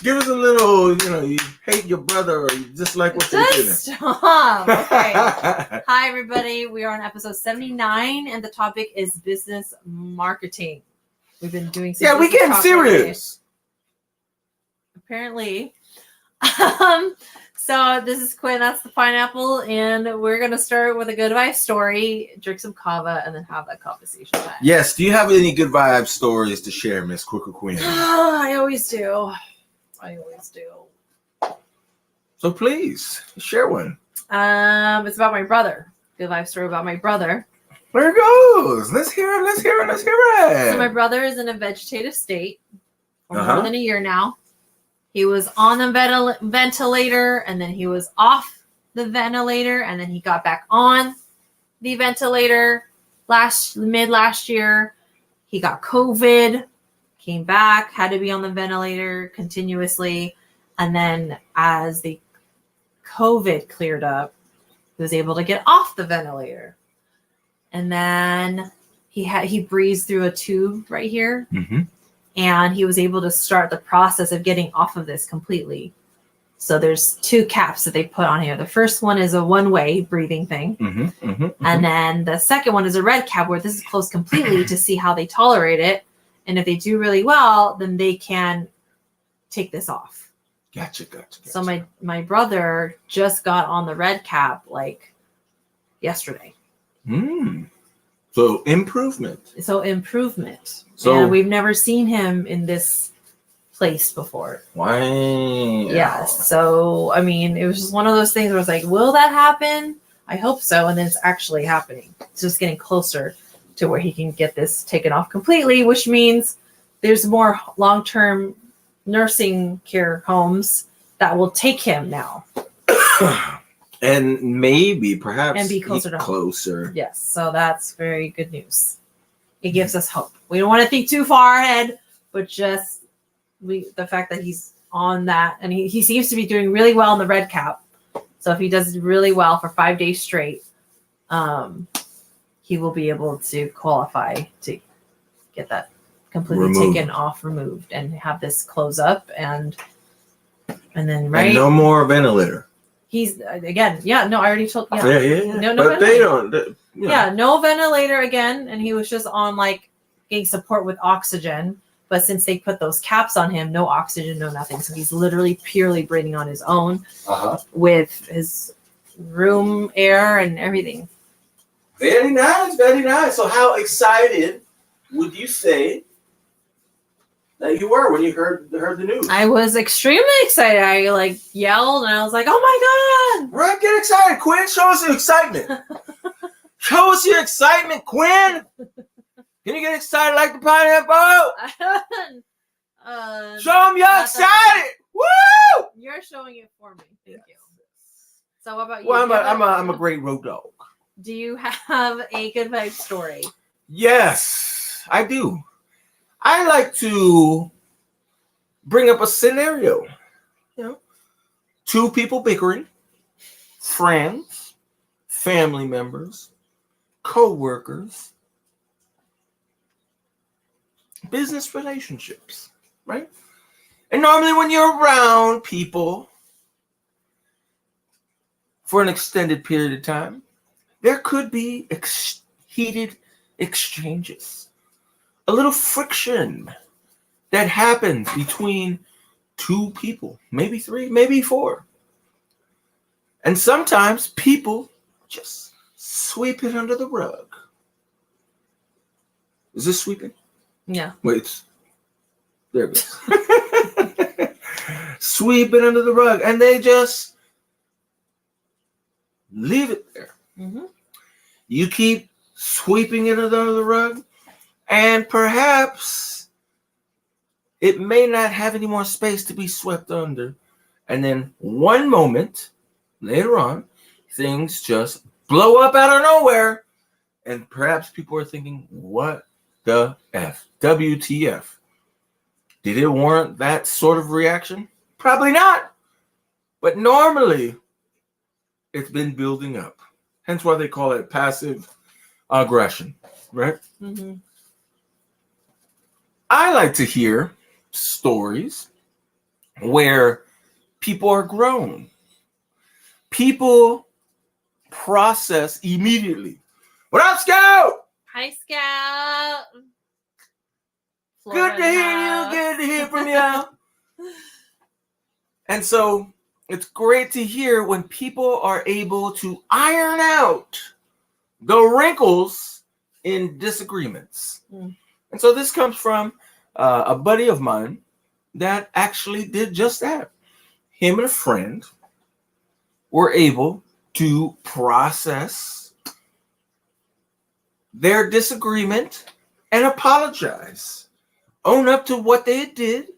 Give us a little, you hate your brother or you dislike what you're doing. Stop. Okay. Hi, everybody. We are on episode 79, and the topic is business marketing. We've been doing some we getting serious. Apparently. So this is Quinn, that's the pineapple, and we're going to start with a good vibe story, drink some kava, and then have that Kava-sation time. Yes. Do you have any good vibe stories to share, Miss Quicker Quinn? I always do. So please, share one. It's about my brother. Good vibe story about my brother. There it goes. Let's hear it. So my brother is in a vegetative state for more than a year now. He was on the ventilator, and then he was off the ventilator, and then he got back on the ventilator mid last year. He got COVID, came back, had to be on the ventilator continuously, and then as the COVID cleared up, he was able to get off the ventilator. And then he breathed through a tube right here. Mm-hmm. And he was able to start the process of getting off of this completely. So there's 2 caps that they put on here. The first one is a one-way breathing thing. And then the second one is a red cap where this is closed completely to see how they tolerate it. And if they do really well, then they can take this off. Gotcha. So my brother just got on the red cap like yesterday. So improvement. And we've never seen him in this place before. Wow. Yes. So, I mean, it was just one of those things where I was like, will that happen? I hope so. And then it's actually happening. It's just getting closer to where he can get this taken off completely, which means there's more long-term nursing care homes that will take him now. And maybe, perhaps, and be closer to home. Yes, so that's very good news. It gives us hope. We don't want to think too far ahead, but just the fact that he's on that, and he seems to be doing really well in the red cap. So if he does really well for 5 days straight, he will be able to qualify to get that completely removed, and have this close up, and then and no more ventilator. He's again, I already told. Yeah. No, but ventilator. They don't. No ventilator again, and he was just on like getting support with oxygen. But since they put those caps on him, no oxygen, no nothing. So he's literally purely breathing on his own with his room air and everything. Very nice. So how excited would you say that you were when you heard the news? I was extremely excited. I like yelled and I was like, "Oh my god!" Right, get excited, Quinn. Show us your excitement. Show us your excitement, Quinn. Can you get excited like the pineapple? Show them you're excited. Woo! You're showing it for me. Thank you. So what about you? Well, I'm a great road dog. Do you have a good vibe story? Yes, I do. I like to bring up a scenario. 2 people bickering, friends, family members, co-workers, business relationships, right? And normally when you're around people for an extended period of time, there could be heated exchanges. A little friction that happens between 2 people, maybe 3, maybe 4. And sometimes people just sweep it under the rug. Is this sweeping? Yeah. Wait, there it goes. Sweep it under the rug, and they just leave it there. You keep sweeping it under the rug, and perhaps it may not have any more space to be swept under. And then one moment later on, things just blow up out of nowhere. And perhaps people are thinking, what the F? WTF? Did it warrant that sort of reaction? Probably not. But normally, it's been building up. Hence why they call it passive aggression, right? I like to hear stories where people are grown. People process immediately. What up, Scout? Hi, Scout. Good to hear you. Good to hear from you. And so it's great to hear when people are able to iron out the wrinkles in disagreements. And so this comes from a buddy of mine that actually did just that. Him and a friend were able to process their disagreement and apologize. Own up to what they did,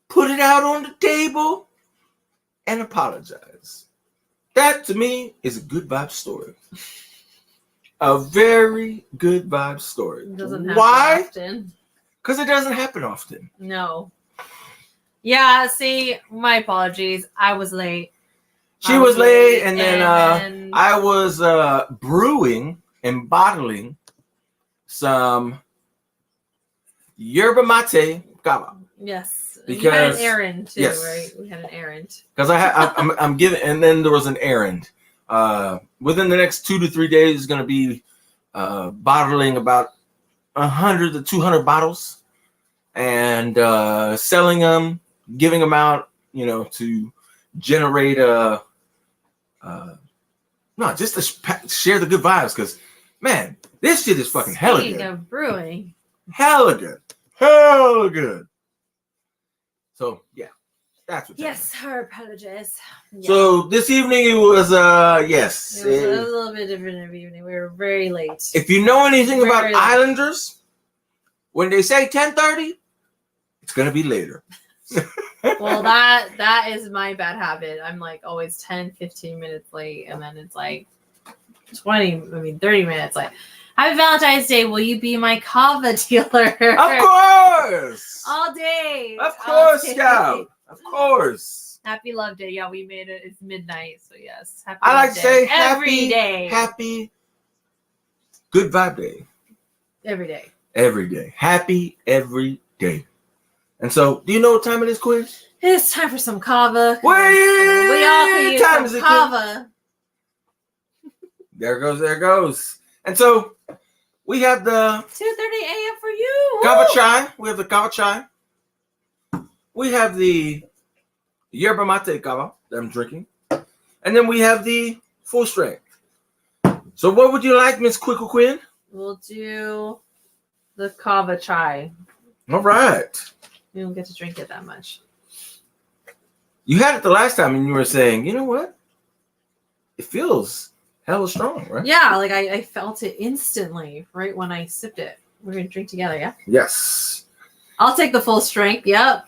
put it out on the table, and apologize. That, to me, is a good vibe story. A very good vibe story. It doesn't happen Why? often. Because it doesn't happen often. No. Yeah, see, my apologies. I was late. She was late, and then I was brewing and bottling some yerba mate kava. Yes. Because, you had an errand too, yes. right? We had an errand. Because I'm giving, and then there was an errand. Within the next 2 to 3 days, is going to be bottling about 100 to 200 bottles, and selling them, giving them out, to generate just to share the good vibes. Because, man, this shit is fucking hella good. Speaking of brewing, hella good. So yeah, that's what. Yes, I apologize. Yeah. So this evening it was yes. It was a little bit different of evening. We were very late. If you know anything about late. Islanders, when they say 10:30, it's gonna be later. Well, that is my bad habit. I'm like always 10, 15 minutes late, and then it's like 30 minutes late. Happy Valentine's Day. Will you be my kava dealer? Of course. All day. Of course, Scout. Of course. Happy Love Day. Yeah, we made it. It's midnight, so yes. Happy I Love like to Day. say every day. Happy Good Vibe Day. Every day. Every day. Happy every day. And so, do you know what time it is, Quinn? It's time for some kava. Wait, we all can use time some is kava. There goes. And so, we have the 2:30 a.m. for you. Kava chai. We have the Kava chai. We have the yerba mate kava that I'm drinking. And then we have the full strength. So what would you like, Miss Quickle Quinn? We'll do the kava chai. All right. We don't get to drink it that much. You had it the last time and you were saying, you know what? It feels hella strong, right? Yeah, like I felt it instantly right when I sipped it. We're going to drink together, yeah? Yes. I'll take the full strength. Yep.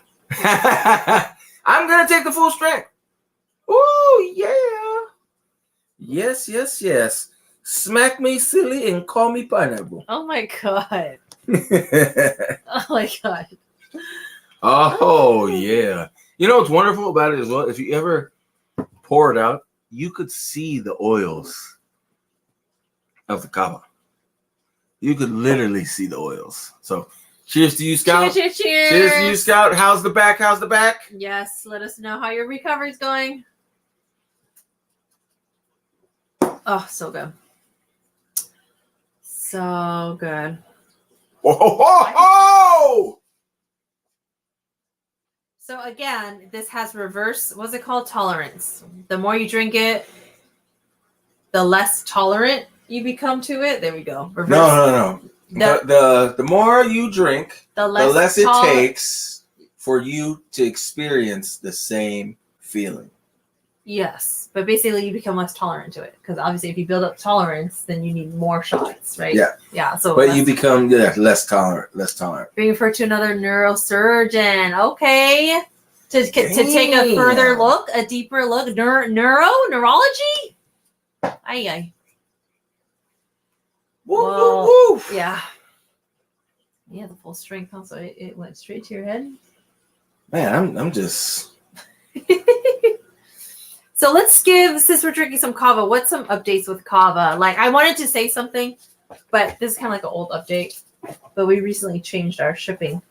I'm going to take the full strength. Ooh, yeah. Yes. Smack me silly and call me pineapple. Oh, my God. Oh, my God. Oh, yeah. You know what's wonderful about it as well? If you ever pour it out, you could see the oils of the kava. You could literally see the oils. So, cheers to you, Scout. Cheers. Cheers to you, Scout. How's the back? Yes, let us know how your recovery's going. Oh, so good. So good. Oh! So again, this has reverse, what's it called? Tolerance. The more you drink it, the less tolerant you become to it. There we go. Reverse. No. The more you drink, the less it takes for you to experience the same feeling. Yes, but basically you become less tolerant to it because obviously if you build up tolerance, then you need more shots, right? Yeah. So, but you become less tolerant. Being referred to another neurosurgeon, okay, to take a further look, a deeper look, neurology. Aye. Woo. Yeah. Yeah, the full strength. Also, it went straight to your head. Man, I'm just. So let's since we're drinking some kava, what's some updates with kava? Like I wanted to say something, but this is kind of like an old update. But we recently changed our shipping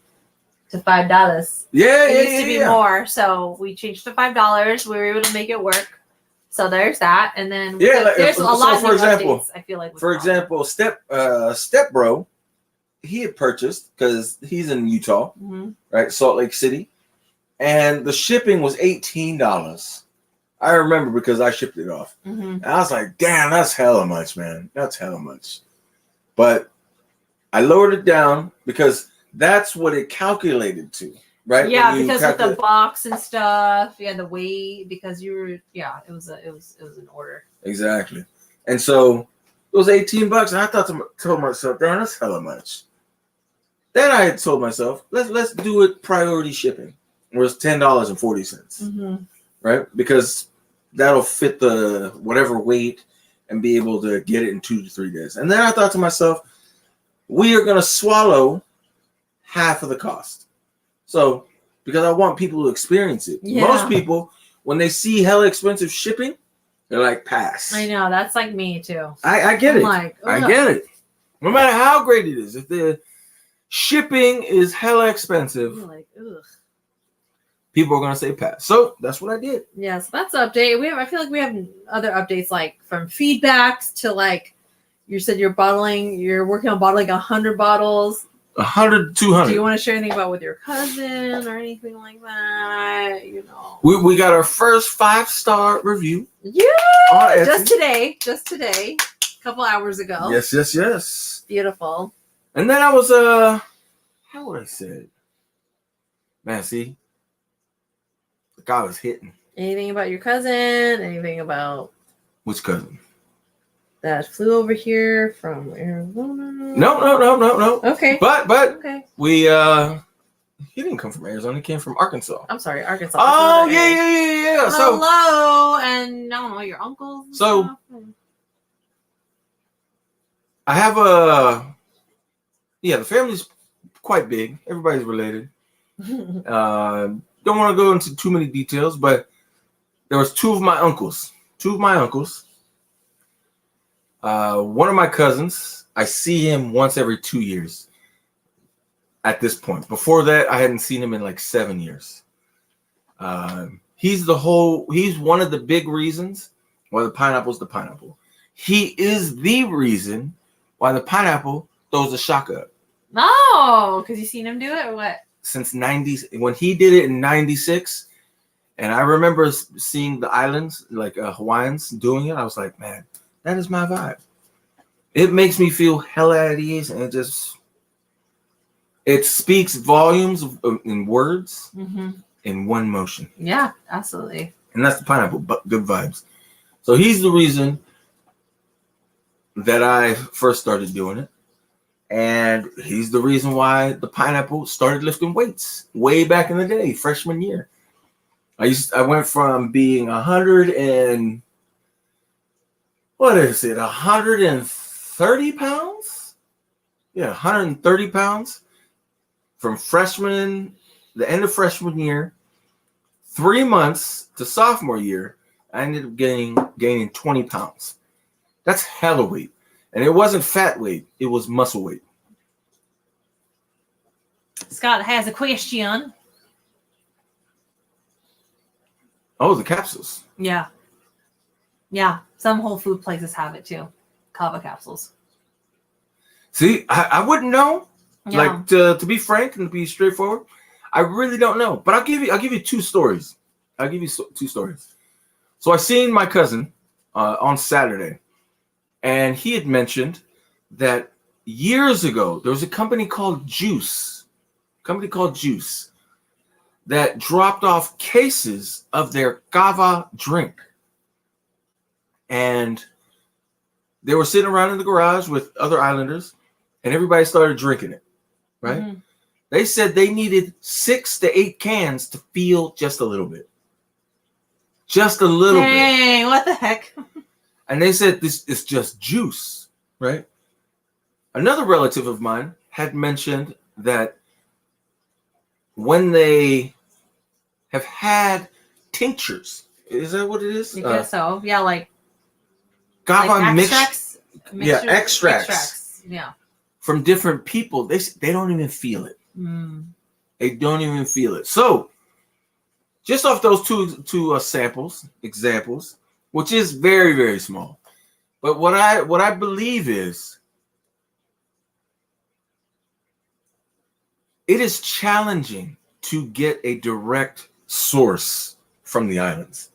to $5. Yeah, It used to be more, so we changed to $5. We were able to make it work. So there's that, and then there's a lot of new updates. I feel like. For example, Step Bro, he had purchased because he's in Utah, right, Salt Lake City, and the shipping was $18. I remember because I shipped it off, and I was like, "Damn, that's hella much, man. That's hella much." But I lowered it down because that's what it calculated to. Right? Yeah, because with the box and stuff, the weight, because you were, it was an order. Exactly. And so it was $18, and I told myself, damn, that's hella much. Then I had told myself, let's do it priority shipping. It was $10.40. Right? Because that'll fit the whatever weight and be able to get it in 2 to 3 days. And then I thought to myself, we are gonna swallow half of the cost. So, because I want people to experience it. Yeah. Most people, when they see hella expensive shipping, they're like, pass. I know. That's like me, too. I get it. I get it. No matter how great it is, if the shipping is hella expensive, you're like, ugh. People are going to say pass. So, that's what I did. Yeah, so that's the update. I feel like we have other updates, like from feedbacks to like, you said you're working on bottling 100 bottles. 100, 200. Do you want to share anything about with your cousin or anything like that? We got our first 5-star review. Yeah, just today, a couple hours ago. Yes. Beautiful. And then I was how would I say it? Man, see, the guy was hitting. Anything about your cousin? Anything about which cousin? That flew over here from Arizona? No. Okay. But okay. We he didn't come from Arizona, he came from Arkansas. I'm sorry, Arkansas. Oh yeah. Hello, and I don't know, your uncles. So I have the family's quite big. Everybody's related. Don't want to go into too many details, but there was two of my uncles. One of my cousins, I see him once every 2 years at this point. Before that, I hadn't seen him in like 7 years. He's one of the big reasons why the pineapple's the pineapple. He is the reason why the pineapple throws a shaka up. Oh, because you seen him do it or what? Since 90s, when he did it in 96, and I remember seeing the islands, like Hawaiians doing it, I was like, man, that is my vibe. It makes me feel hella at ease, and it speaks volumes in words in one motion. Yeah, absolutely. And that's the pineapple, but good vibes. So he's the reason that I first started doing it. And he's the reason why the pineapple started lifting weights way back in the day, freshman year. I went from being 130 pounds? Yeah, 130 pounds from the end of freshman year, 3 months to sophomore year. I ended up gaining 20 pounds. That's hella weight. And it wasn't fat weight. It was muscle weight. Scott has a question. Oh, the capsules. Yeah. Yeah. Some Whole Food places have it too. Kava capsules. See, I wouldn't know. Yeah. Like to be frank and to be straightforward, I really don't know. But I'll give you 2 stories. I'll give you 2 stories. So I seen my cousin on Saturday. And he had mentioned that years ago, there was a company called Juice that dropped off cases of their Kava drink. And they were sitting around in the garage with other islanders, and everybody started drinking it, right? Mm-hmm. They said they needed 6 to 8 cans to feel just a little bit. Just a little bit. Dang, what the heck? And they said this is just juice, right? Another relative of mine had mentioned that when they have had tinctures, is that what it is? I guess so. Yeah, like Kava extracts. Extracts. Yeah. From different people, they don't even feel it. Mm. They don't even feel it. So, just off those two examples, which is very, very small. But what I believe is it is challenging to get a direct source from the islands.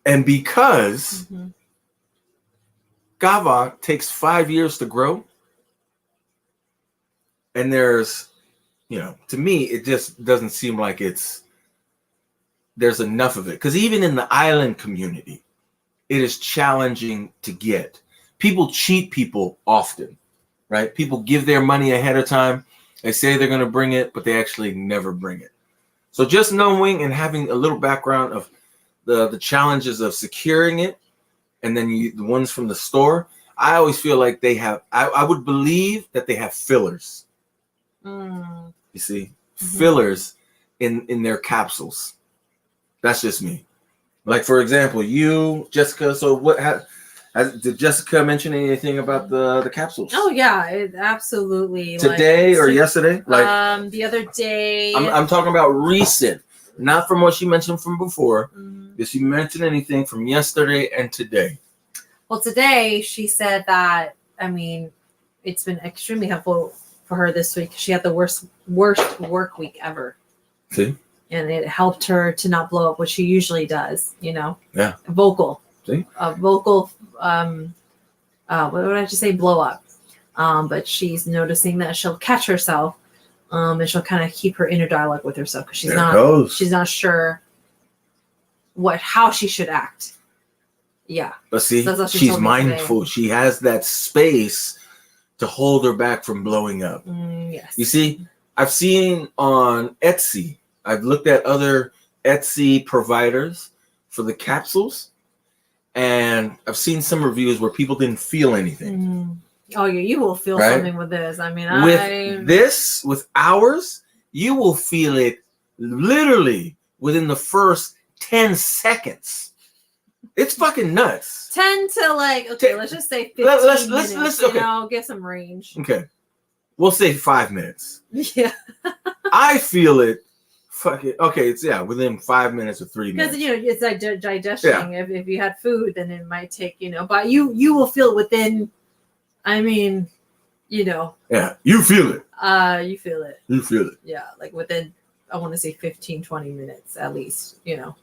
And because Kava takes 5 years to grow, and there's, to me, it just doesn't seem like there's enough of it. Because even in the island community, it is challenging to get. People cheat people often, right? People give their money ahead of time. They say they're going to bring it, but they actually never bring it. So just knowing and having a little background of the challenges of securing it, and then the ones from the store, I always feel like they have, I would believe that they have fillers. You see, fillers in their capsules. That's just me. Like, for example, you, Jessica, so did Jessica mention anything about the capsules? Oh yeah, it absolutely. Today or yesterday? Like the other day. I'm talking about recent, not from what she mentioned from before. Did she mention anything from yesterday and today? Well, today she said that, it's been extremely helpful for her this week. She had the worst work week ever. See? And it helped her to not blow up, which she usually does, Yeah. Vocal. See? Vocal, what would I just say? Blow up. But she's noticing that she'll catch herself, and she'll kind of keep her inner dialogue with herself because she's not sure how she should act. Yeah. But see, she's mindful. She has that space to hold her back from blowing up. Yes. You see, I've seen on Etsy, I've looked at other Etsy providers for the capsules, and I've seen some reviews where people didn't feel anything. Oh, yeah, you will feel something with this. With ours, you will feel it literally within the first 10 seconds. It's fucking nuts. 10 to let's just say 15 minutes. Let's get some range. Okay. We'll say 5 minutes. Yeah. I feel it. Fuck it. Okay, it's within 5 minutes or 3 minutes. Because it's like digestion. Yeah. If you had food, then it might take, but you will feel it within. Yeah, you feel it. You feel it. You feel it. Yeah, like within, I want to say 15, 20 minutes at least,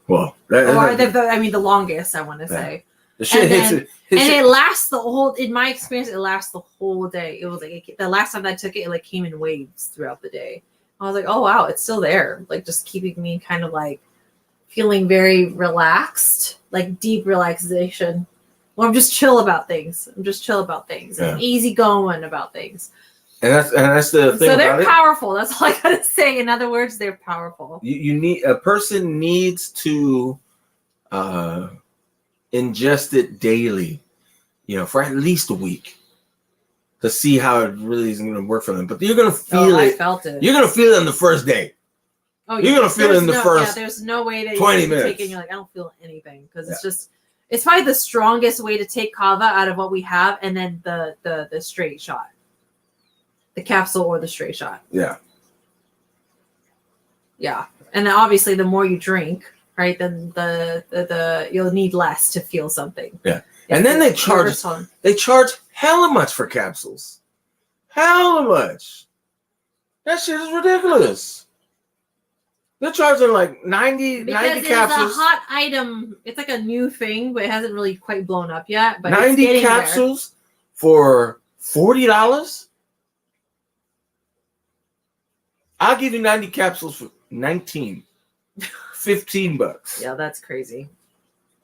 Well, the longest, I want to say. The shit hits it. It lasts in my experience, it lasts the whole day. It was like, the last time I took it, it came in waves throughout the day. I was like, oh, wow, it's still there. Like, just keeping me kind of feeling very relaxed, deep relaxation. Well, I'm just chill about things. And easy going about things. And that's the thing. So they're powerful. That's all I gotta say. In other words, they're powerful. You need, a person needs to ingest it daily, for at least a week to see how it really is going to work for them. But you're going to feel it. I felt it. You're going to feel it on the first day. Oh, you're going to feel it in the first. Yeah, there's no way that 20 you minutes. take it and you're like, I don't feel anything because it's probably the strongest way to take kava out of what we have, and then the straight shot. The capsule or the straight shot. Yeah. Yeah. And then obviously the more you drink, right, then the you'll need less to feel something. Yeah. And then they charge hella much for capsules. Hella much. That shit is ridiculous. They're charging 90 because capsules. It's a hot item. It's like a new thing, but it hasn't really quite blown up yet. But 90 capsules for $40? I'll give you 90 capsules for $19. $15. Yeah, that's crazy.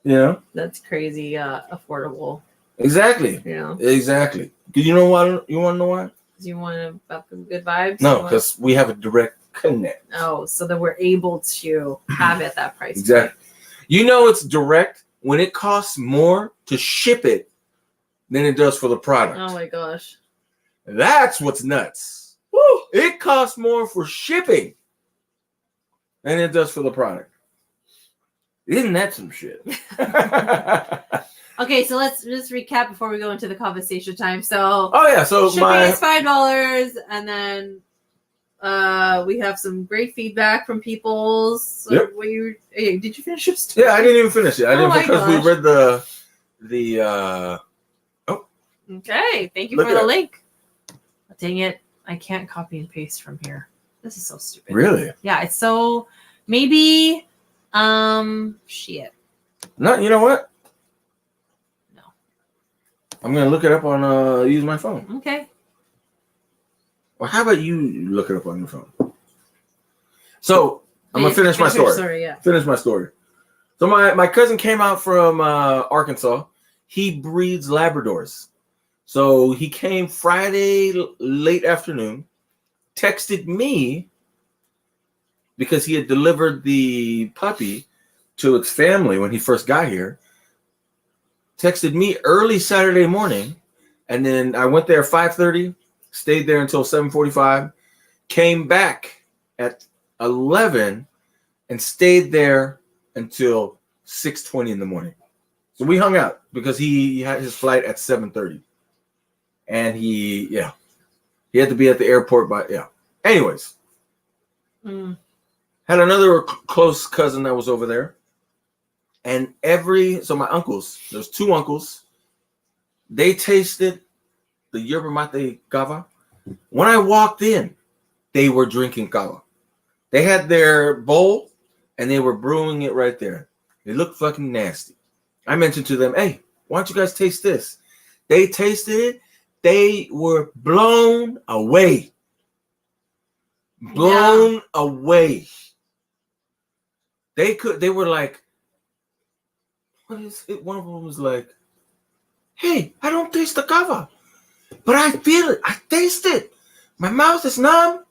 Yeah. That's crazy affordable. Exactly. Yeah. Exactly. Do you know why? You want to know why? Because you want about the good vibes? No, because we have a direct connect. Oh, so that we're able to have it at that price. Exactly. Point. It's direct when it costs more to ship it than it does for the product. Oh my gosh. That's what's nuts. Woo! It costs more for shipping than it does for the product. Isn't that some shit? Okay, so let's just recap before we go into the Kava-sation time. So shipping is $5, and then We have some great feedback from people. So Yep. Hey, did you finish your story? Yeah, I didn't even finish it. I didn't because we gosh. read the Okay, thank you Look for the at it. link. Dang it, I can't copy and paste from here. This is so stupid. Really? Yeah, it's so maybe shit. No, you know what? No. I'm gonna look it up on use my phone. Okay. Well, how about you look it up on your phone? So I'm gonna finish my your story. Yeah. Finish my story. So my cousin came out from Arkansas. He breeds Labradors. So he came Friday late afternoon, texted me because he had delivered the puppy to its family when he first got here. Texted me early Saturday morning, and then I went there 5:30, stayed there until 7:45, came back at 11, and stayed there until 6:20 in the morning. So we hung out because he had his flight at 7:30. And he had to be at the airport by, Anyways, had another close cousin that was over there. And so my uncles, there's 2 uncles, they tasted the yerba mate kava. When I walked in, they were drinking kava. They had their bowl and they were brewing it right there. They looked fucking nasty. I mentioned to them, hey, why don't you guys taste this? They tasted it. They were blown away. Blown away. They were like, what is it? One of them was like, hey, I don't taste the kava, but I feel it. I taste it. My mouth is numb.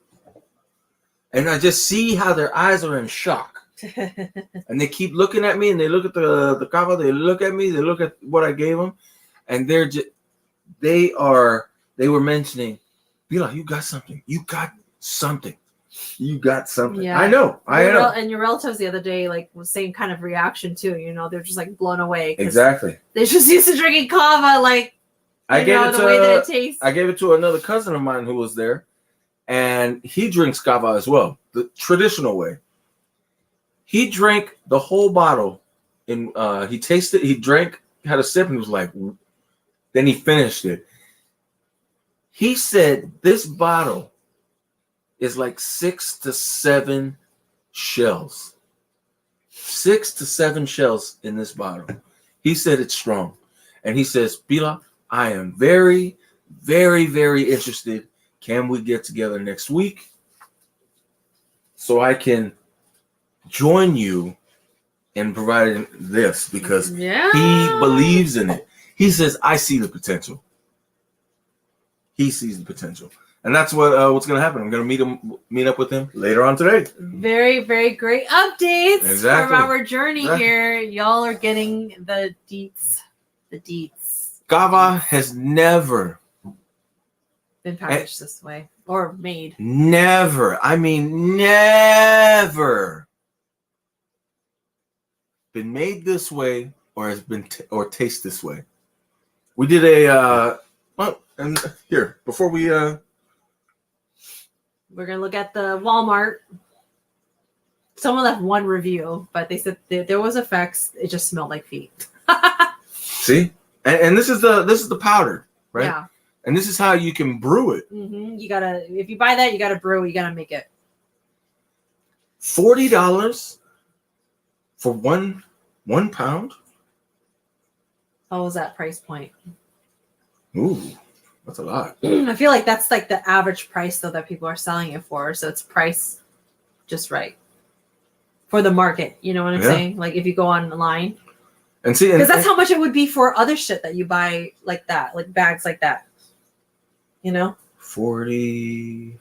And I just see how their eyes are in shock. And they keep looking at me, and they look at the kava, they look at me, they look at what I gave them, and they were mentioning, Bila, you got something. You got something. You got something. Yeah. I know. And your relatives the other day, like, was same kind of reaction too. They're just like blown away. Exactly. They're just used to drinking kava, like, the way that it tastes. I gave it to another cousin of mine who was there, and he drinks kava as well, the traditional way. He drank the whole bottle, and he tasted. He drank, had a sip, and he was like. Then he finished it. He said this bottle is like 6 to 7 shells. 6 to 7 shells in this bottle. He said it's strong. And he says, Bila, I am very, very, very interested. Can we get together next week so I can join you in providing this? Because he believes in it. He says, I see the potential. He sees the potential. And that's what's going to happen. I'm going to meet up with him later on today. Very, very great updates from our journey here. Y'all are getting the deets. The deets. Kava has never been packaged this way or made. Never. I mean, never been made this way or has been or taste this way. We did and here before we we're gonna look at the Walmart. Someone left one review, but they said there was effects. It just smelled like feet. See, and this is the powder, right? Yeah. And this is how you can brew it. Mm-hmm. You gotta, if you buy that, you gotta brew. You gotta make it. $40 for one pound. How was that price point? Ooh, that's a lot. I feel like that's like the average price though that people are selling it for. So it's priced just right for the market. You know what I'm saying? Like if you go online and see, because that's how much it would be for other shit that you buy like that, like bags like that. 40.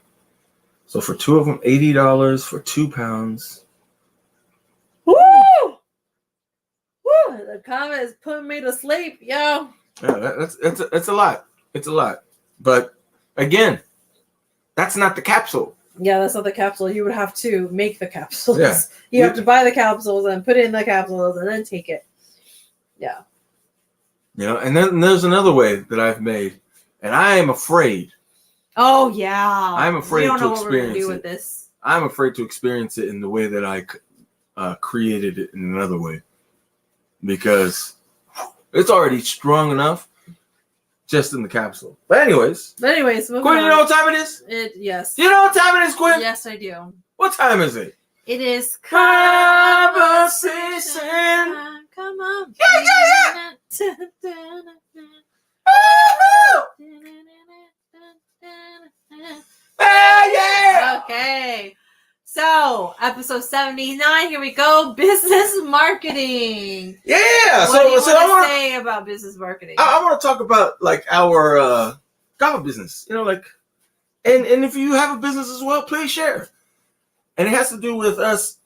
So for 2 of them, $80 for 2 pounds. Woo! Woo! The comment is putting me to sleep, yo. Yeah, it's a lot. It's a lot. But again, that's not the capsule. Yeah, that's not the capsule. You would have to make the capsules. Yeah. You have to buy the capsules and put it in the capsules and then take it. Yeah. And then there's another way that I've made, and I am afraid Oh yeah. I'm afraid we don't to know what we're gonna experience do it. with this. I'm afraid to experience it in the way that I created it in another way, because it's already strong enough just in the capsule. But anyways, moving Quinn, you know what time it is? Yes. Do you know what time it is, Quinn? Yes, I do. What time is it? It is Kava-sation. Come on. Yeah. Yeah. Okay. So, episode 79, here we go. Business marketing. Yeah. What do you I want want to say about business marketing? I want to talk about like our Kava business. You know, like, and if you have a business as well, please share. And it has to do with us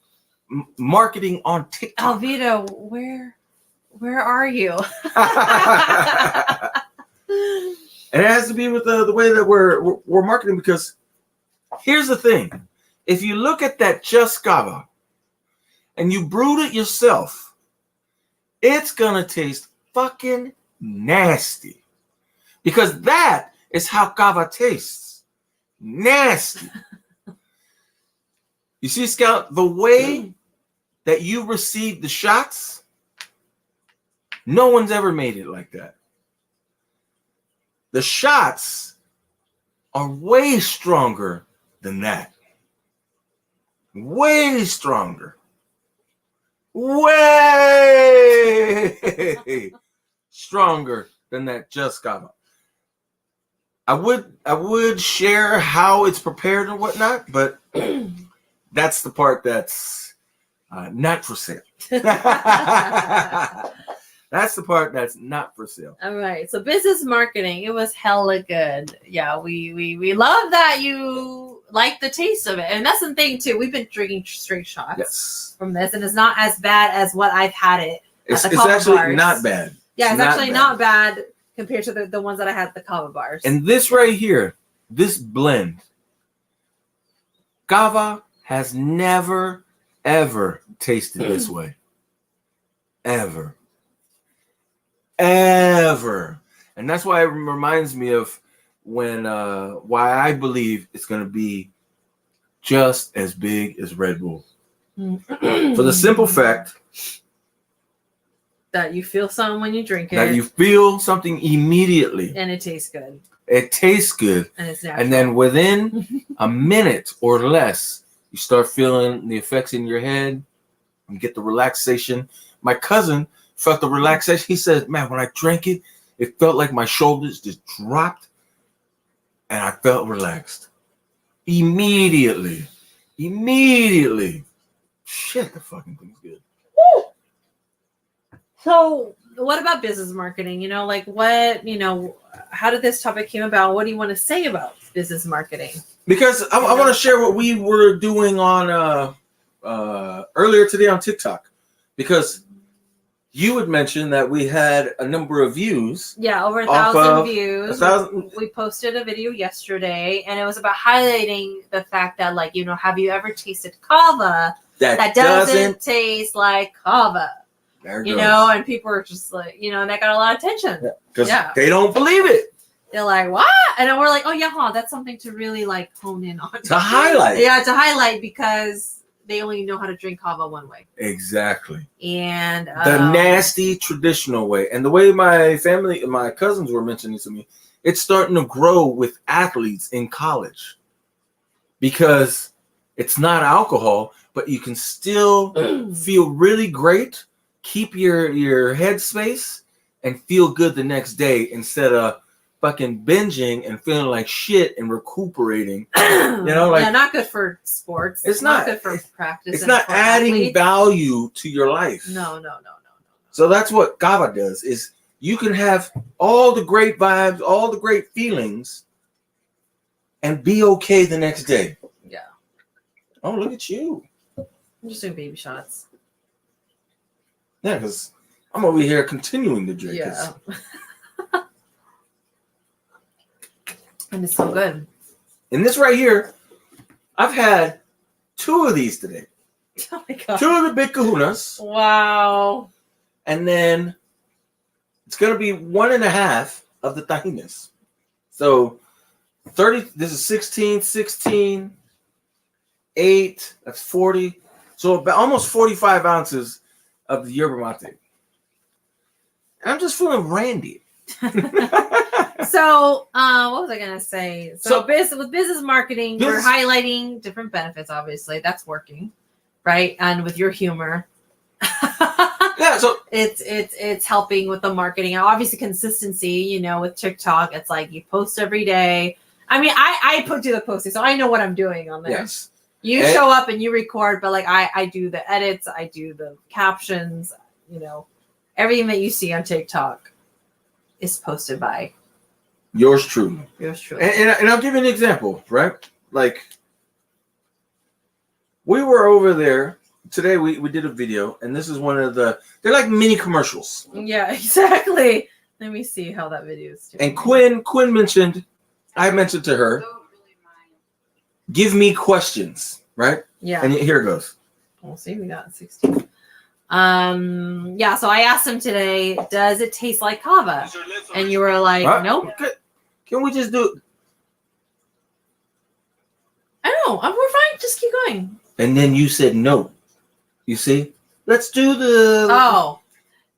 marketing on TikTok. Alvito, where are you? And it has to be with the way that we're marketing, because here's the thing. If you look at that just Kava and you brewed it yourself, it's going to taste fucking nasty. Because that is how Kava tastes. Nasty. You see, Scout, the way that you received the shots, no one's ever made it like that. The shots are way stronger than that. Way stronger. Way stronger than that just Kava. I would share how it's prepared and whatnot, but that's the part that's not for sale. That's the part that's not for sale. All right. So business marketing, it was hella good. Yeah, we love that you like the taste of it. And that's the thing too. We've been drinking straight shots from this, and it's not as bad as what I've had it. It's actually not bad. Yeah, it's actually not bad compared to the ones that I had at the Kava bars. And this right here, this blend, Kava has never, ever tasted this way. Ever. And that's why it reminds me of when why I believe it's going to be just as big as Red Bull. For the simple fact that you feel something when you drink it. That you feel something immediately. And it tastes good. It tastes good. And it's natural. And then within a minute or less, you start feeling the effects in your head. You get the relaxation. My cousin felt the relaxation. He said, man, when I drank it, it felt like my shoulders just dropped and I felt relaxed. Immediately. Shit, the fucking thing's good. Woo! So what about business marketing? You know, like what, you know, how did this topic came about? What do you want to say about business marketing? Because I want to share what we were doing on earlier today on TikTok. Because you had mentioned that we had a number of views. Yeah, over 1,000 views. We posted a video yesterday, and it was about highlighting the fact that, like, you know, have you ever tasted Kava that doesn't taste like Kava? You know, and people are just like, you know, and that got a lot of attention. Because they don't believe it. They're like, what? And then we're like, oh, yeah, that's something to really, like, hone in on. To highlight. Yeah, to highlight, because they only know how to drink Kava one way. Exactly. And the nasty traditional way. And the way my cousins were mentioning to me, it's starting to grow with athletes in college. Because it's not alcohol, but you can still feel really great, keep your headspace, and feel good the next day instead of fucking binging and feeling like shit and recuperating. You know, like, yeah, not good for sports. It's not good for practice. It's not adding value to your life. No. So that's what Kava does, is you can have all the great vibes, all the great feelings, and be okay the next day. Yeah. Oh, look at you. I'm just doing baby shots. Yeah, because I'm over here continuing to drink. Yeah. And it's so good. And this right here, I've had 2 of these today. Oh my God. 2 of the big kahunas. Wow. And then it's going to be 1.5 of the tahinas. So 30. This is 16, 16, 8. That's 40. So about almost 45 ounces of the yerba mate. I'm just feeling randy. So, what was I gonna say? So with business marketing, we're highlighting different benefits. Obviously, that's working, right? And with your humor, yeah. So it's helping with the marketing. And obviously, consistency. You know, with TikTok, it's like you post every day. I mean, I do the posting, so I know what I'm doing on there. Yes. You show up and you record, but like I do the edits, I do the captions. You know, everything that you see on TikTok is posted by yours truly. Yours truly. And I'll give you an example, right? Like, we were over there today. We did a video, and this is one of they're like mini commercials. Yeah, exactly. Let me see how that video is doing. And Quinn mentioned, I mentioned to her, give me questions, right? Yeah. And here it goes. We'll see. We got 16. Yeah, so I asked him today, does it taste like kava? And you were like, nope. Can we just do it? I know. We're fine. Just keep going. And then you said no. You see? Let's do the... Oh.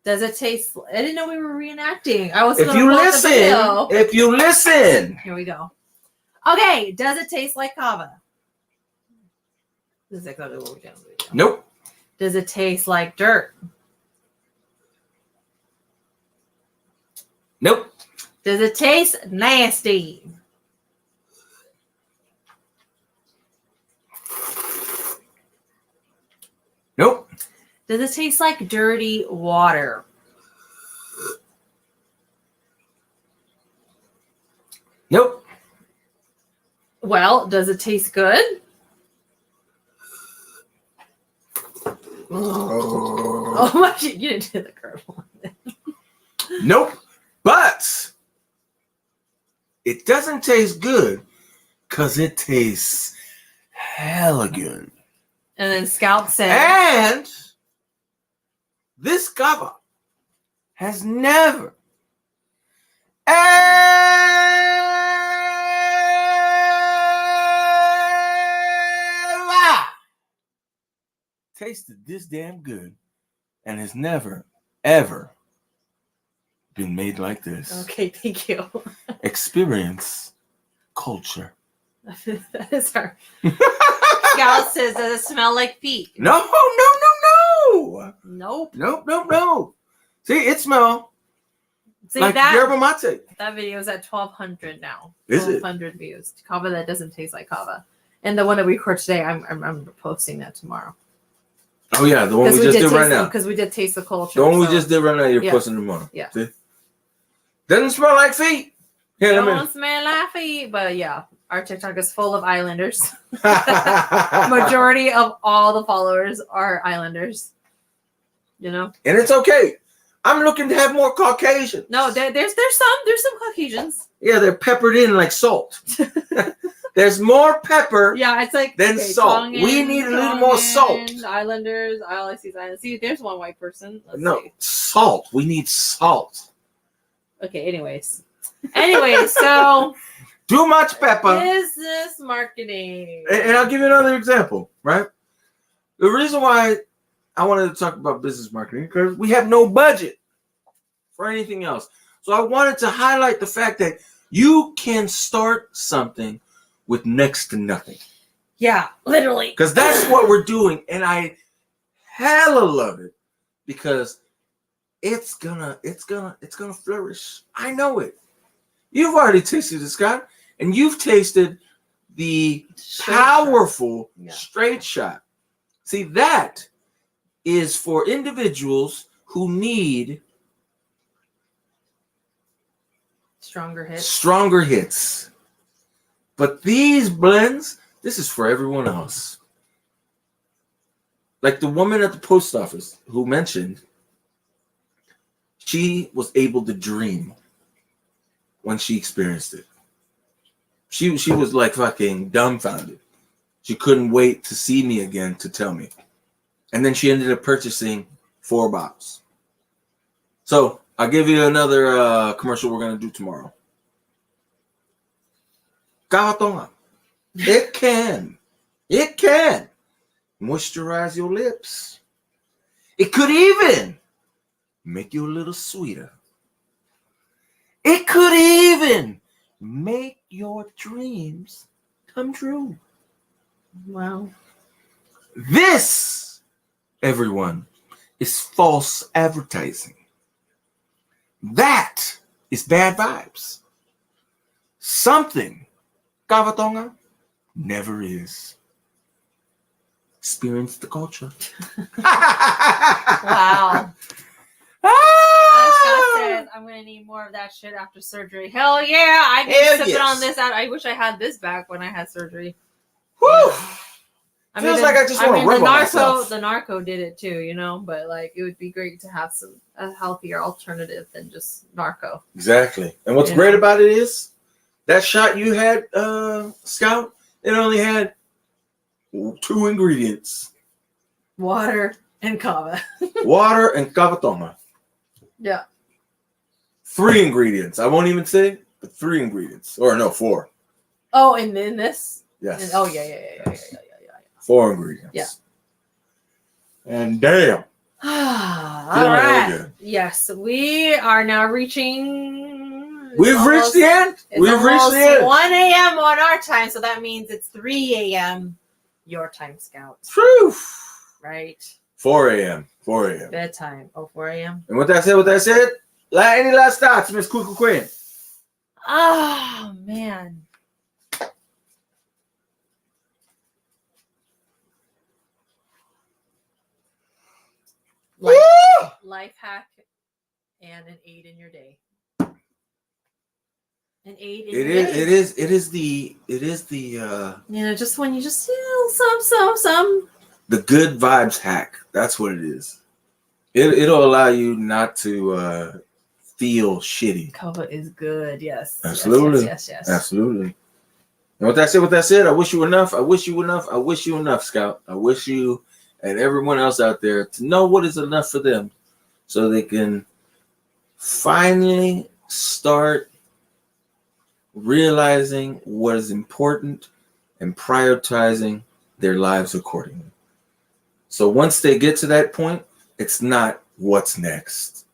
Does it taste... I didn't know we were reenacting. I was If you listen. Here we go. Okay. Does it taste like kava? This is exactly what we're doing. Nope. Does it taste like dirt? Nope. Does it taste nasty? Nope. Does it taste like dirty water? Nope. Well, does it taste good? Oh my! You didn't do the curve one. Nope. But it doesn't taste good because it tastes hella good. And then Scout said, and this kava has never ever tasted this damn good and has never ever been made like this. Okay, thank you. Experience culture. That is our Scout says, does it smell like feet? No. Nope. See, it smells like yerba mate. That video is at 1,200 now. Is it? 1,200 views. Kava that doesn't taste like kava. And the one that we recorded today, I'm posting that tomorrow. Oh yeah, the one we just did right now. Because we did taste the culture. The one we just did right now, you're posting tomorrow. Yeah. See? Doesn't smell like feet. Here, don't smell like feet, but yeah. Our TikTok is full of islanders. Majority of all the followers are islanders. You know? And it's okay. I'm looking to have more Caucasian. No, there's some Caucasians. Yeah, they're peppered in like salt. There's more pepper it's like than salt. We need a little more salt. Islanders, I always see islanders. See, there's one white person. Let's see. Salt. We need salt. Okay, anyways, so too much pepper. Business marketing. And I'll give you another example, right? The reason why I wanted to talk about business marketing because we have no budget for anything else. So I wanted to highlight the fact that you can start something with next to nothing. Yeah, literally. Because that's what we're doing. And I hella love it because it's gonna flourish. I know it. You've already tasted it, Scott, and you've tasted the powerful straight shot. See, that is for individuals who need stronger hits. But these blends, this is for everyone else. Like the woman at the post office who mentioned she was able to dream when she experienced it. She was like fucking dumbfounded. She couldn't wait to see me again to tell me. And then she ended up purchasing 4 bottles. So I'll give you another commercial we're going to do tomorrow. Kava-tonga. It can moisturize your lips. It could even make you a little sweeter. It could even make your dreams come true. Wow. This, everyone, is false advertising. That is bad vibes. Something Kava-tonga never is. Experience the culture. Wow. Scott says, I'm going to need more of that shit after surgery. Hell yeah. I've been sipping on this out. I wish I had this back when I had surgery. Woo! Feels like I just want to rub on myself. The narco did it too, you know, but like it would be great to have a healthier alternative than just narco. Exactly. And what's great about it is that shot you had, Scout, it only had 2 ingredients. Water and kava. Water and Kava-tonga. Yeah. 3 ingredients. I won't even say, but 3 ingredients. Or no, 4. Oh, and then this? Yes. And, oh, yeah. 4 ingredients. Yeah. And damn. All right. Really good. Yes, we are now reaching. We've reached the end. We've reached the end. 1 a.m. on our time, so that means it's 3 a.m. your time, Scout. True. Right. 4 a.m. 4 a.m. Bedtime. Oh, 4 a.m. And with that said, any last thoughts, Miss Cuckoo Queen? Oh, man. Life hack and an aid in your day. An aid in your day. It is the just when you just some the good vibes hack. That's what it is. It'll allow you not to feel shitty. Kava is good, yes. Absolutely. Yes. Absolutely. And with that said, I wish you enough, Scout. I wish you and everyone else out there to know what is enough for them so they can finally start realizing what is important and prioritizing their lives accordingly. So once they get to that point, it's not what's next.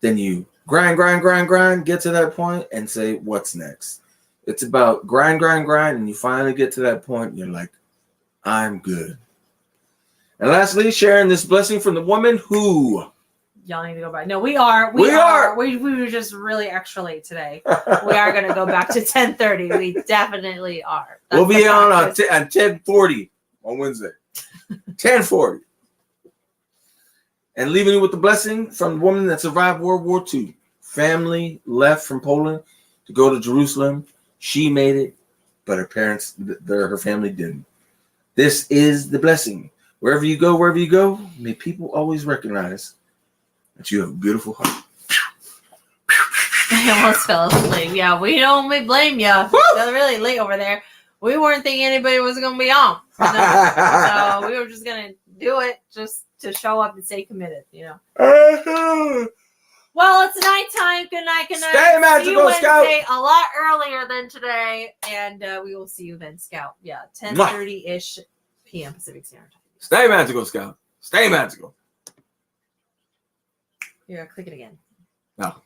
Then you grind, get to that point and say, what's next? It's about grind, and you finally get to that point and you're like, I'm good. And lastly, sharing this blessing from the woman who... Y'all need to go back. No, we are. We were just really extra late today. We are going to go back to 10:30. We definitely are. We'll be on at 10:40 on Wednesday. 10:40. And leaving you with the blessing from the woman that survived World War II. Family left from Poland to go to Jerusalem. She made it, but her family didn't. This is the blessing. Wherever you go, may people always recognize that you have a beautiful heart. I almost fell asleep. Yeah, we don't blame you. It's really late over there. We weren't thinking anybody was going to be on. So we were just going to do it just to show up and stay committed, you know. Well, it's nighttime. Good night. Stay magical, Scout. A lot earlier than today. And we will see you then, Scout. Yeah, 10:30-ish p.m. Pacific Standard Time. Stay magical, Scout. Stay magical. Yeah, click it again. No.